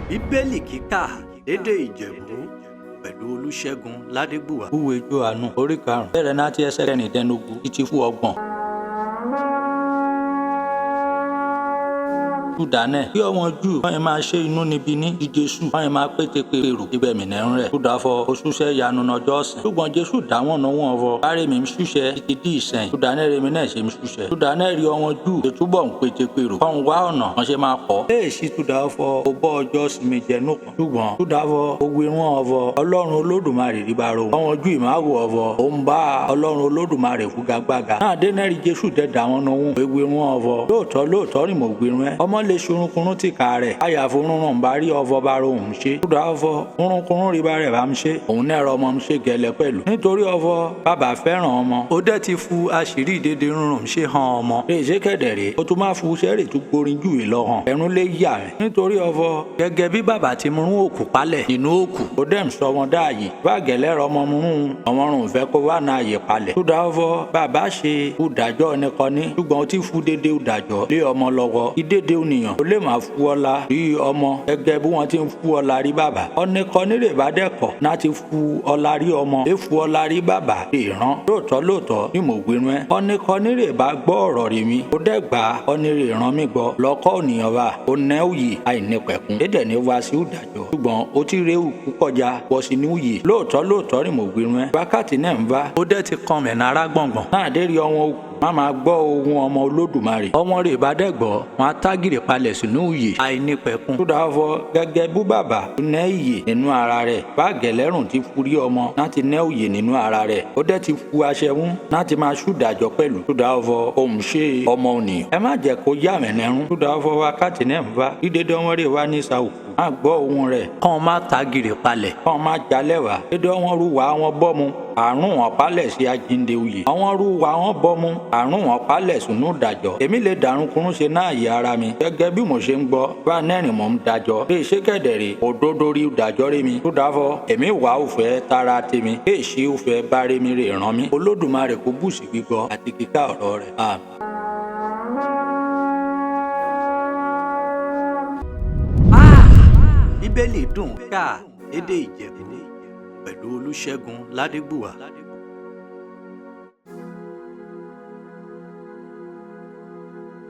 Bíbélì kíkà lédè Ìjẹ̀bú pẹ̀lú Olusegun Ladegbuwa. Ìwé Jòhánù orí 5 bẹ̀rẹ̀ láti ẹsẹ̀ 19 títí fún 30. Júdánẹ̀ kí ọmọ Júù wọ́n yẹn máa ṣe inú níbi ní di Jésù wọ́n yẹn máa pété pèrò ibẹ̀ mìíràn rẹ̀ Júdàfọ́ oṣùṣẹ́ yanu nọjọ́ ọ̀sìn ṣùgbọ́n Jésù dáwọn náà wọ́n fọ bárẹ̀ mi ṣùṣẹ́ títí di ìsẹ̀yìn Júdánẹ̀ rẹ̀ mi náà ṣe mi ṣùṣẹ́ Júdánẹ̀ rí ọmọ Júù tó túbọ̀ ń pété pèrò kọ́n wá ọ̀nà wọ́n ṣe máa kọ́ èèṣì Júdàfọ́ ó bọ́ ọjọ́ sinmi jẹnu kan ṣùgbọ́n Júdàfọ́ ogun irun ọ̀fọ̀ Ọlọ́run Olódùmarè rí bá ro ọmọ Júù ìmáwò ọ̀fọ̀ ó ń bá Ọlọ́run Olódùmarè fúgagbága náà dé náà rí Jésù dẹ̀ dáwọn náà wọ́n ewu irun ọ̀fọ̀ lóòótọ́ ni mo gbirun ẹ ọmọ lè ṣorunkunrun ti kà rẹ̀ àyàfo rúnrún bá rí ọ̀fọ̀ bá ro òun ṣe Júdàfọ́ rúnrunkunrun rí bá rẹ̀ bá ń ṣe òun náà rọ ọmọ ń ṣe gẹlẹ pẹ̀lú nítorí ọ̀fọ̀ bàbá fẹ́ràn ọmọ ó dẹ̀ ti fu àṣírí ìdédé rúnrún ṣe hàn ọmọ èṣe kẹ̀dẹ̀rẹ̀ ó tún máa fu sẹ́rè tó gborin jù lọ hàn ẹ̀rún lè yà rẹ̀ nítorí ọ̀fọ̀ gẹ́gẹ́ bí bàbá ti mú òkú palẹ̀ nínú òkú ó dẹ̀ ń sọ wọn dáàyè bá gẹ̀lẹ́ rọmọ mú ọmọrùn fẹ́ kó wà náà yè palẹ̀ Júdàfọ́ bàbá ṣe ìdájọ́ nìkan ní ṣùgbọ́n ó ti fu dédé ìdájọ́ lé ọmọ lọ́wọ́ ìdédé ònìyàn ó lè máa fu ọlá rí ọmọ gẹ́gẹ́ bí wọ́n ti ń fu ọlá rí bàbá ọ̀nìkan nírè bá dẹ́kọ̀ náà ti fu ọlá rí ọmọ èfu ọlá rí bàbá ìran lóòótọ́ ni mo gbénu ẹ ọ̀nìkan nírè bá gbọ́ ọ̀rọ̀ rí mi ó dẹ́gbà ọ̀nìrè ràn mí gbọ́ lọ́kọ́ ònìyàn wa ó nẹ́ òye àìnípẹ̀kun dédé ní wá sí ìdájọ́ ṣùgbọ́n ó ti ré òkú kọjá wọ́ sí ní òye lóòótọ́ ni mo gbénu ẹ wákàtí náà ń bá ó dẹ́ ti kan mẹ́nà ará gbọ̀ngbọ̀n náà dé rí ọmọ òkú má máa gbọ́ ohun ọmọ Olódùmarè ọmọ rẹ̀ bá dẹ́gbọ́ wọn á tágìrì palẹ̀ sínú ìyè àìnípẹ̀kun Júdàfọ́ gẹ́gẹ́ bú bàbá tó nẹ́ ìyè nínú ara rẹ̀ bá gẹ̀lẹ́rùn ti fu rí ọmọ láti nẹ́ ìyè nínú ara rẹ̀ ó dẹ́ ti fu aṣẹ́wún láti máa ṣùdàjọ́ pẹ̀lú Júdàfọ́ òun ṣe ọmọ ònìyàn ẹ má jẹ́ kó yá mẹ́nẹ́rún Júdàfọ́ wákàtí náà ń bá dídé ọmọ rẹ̀ wá ní ìsàwù má gbọ́ ohun rẹ̀ kàn má tágìrì palẹ̀ kàn má jalẹ̀ wá dídé ọmọ rú wá wọn bọ́ mu àrùn wọn palẹ̀ sí ajíǹde oyè àwọn rú wa wọn bọ́ mu àrùn wọn palẹ̀ sùnú dájọ́ èmi lè dàrúnkúrún ṣe náà yẹ ara mi gẹ́gẹ́ bí mo ṣe ń gbọ́ bá nẹ́rìn mọ́ ń dájọ́ lè ṣe kẹ̀dẹ̀rẹ̀ òdodo rí dájọ́ rí mi Júdàfọ́ èmi wà ó fẹ́ tara tèmi lè ṣe ó fẹ́ bá rí mi rè ràn mí Olódùmarè kó bùsì gbígbọ́ àti kíkà ọ̀rọ̀ rẹ̀ àmín. Bíbélì dùn ká lédè Ìjẹ̀bú pẹ̀lú Olusegun Ladegbuwa.